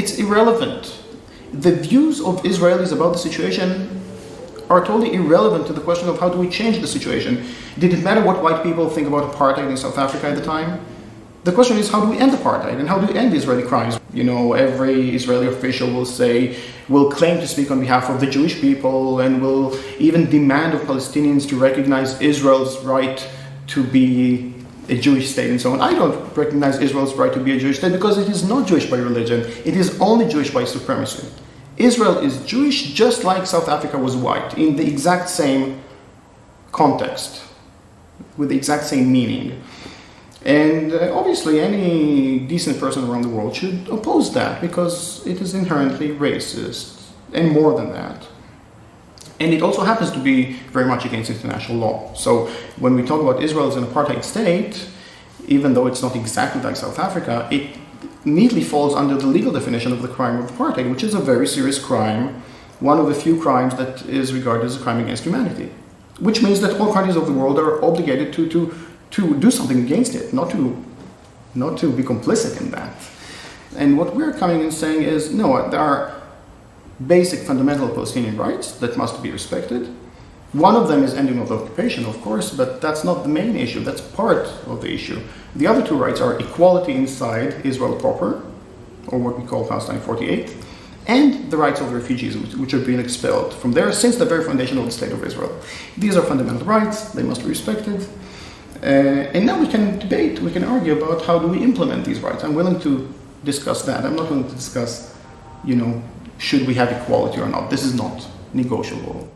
it's irrelevant. The views of Israelis about the situation are totally irrelevant to the question of how do we change the situation. Did it matter what white people think about apartheid in South Africa at the time? The question is, how do we end apartheid and how do we end Israeli crimes? You know, every Israeli official will claim to speak on behalf of the Jewish people and will even demand of Palestinians to recognize Israel's right to be a Jewish state and so on. I don't recognize Israel's right to be a Jewish state because it is not Jewish by religion. It is only Jewish by supremacy. Israel is Jewish just like South Africa was white, in the exact same context, with the exact same meaning. And obviously any decent person around the world should oppose that because it is inherently racist, and more than that. And it also happens to be very much against international law. So when we talk about Israel as an apartheid state, even though it's not exactly like South Africa, it neatly falls under the legal definition of the crime of apartheid, which is a very serious crime, one of the few crimes that is regarded as a crime against humanity. Which means that all countries of the world are obligated to do something against it, not to be complicit in that. And what we're coming and saying is, no, there are basic fundamental Palestinian rights that must be respected. One of them is ending of the occupation, of course, but that's not the main issue, that's part of the issue. The other two rights are equality inside Israel proper, or what we call Palestine 48, and the rights of the refugees which are being expelled from there since the very foundation of the State of Israel. These are fundamental rights, they must be respected. And now we can debate, we can argue about how do we implement these rights. I'm willing to discuss that. I'm not going to discuss, should we have equality or not. This is not negotiable.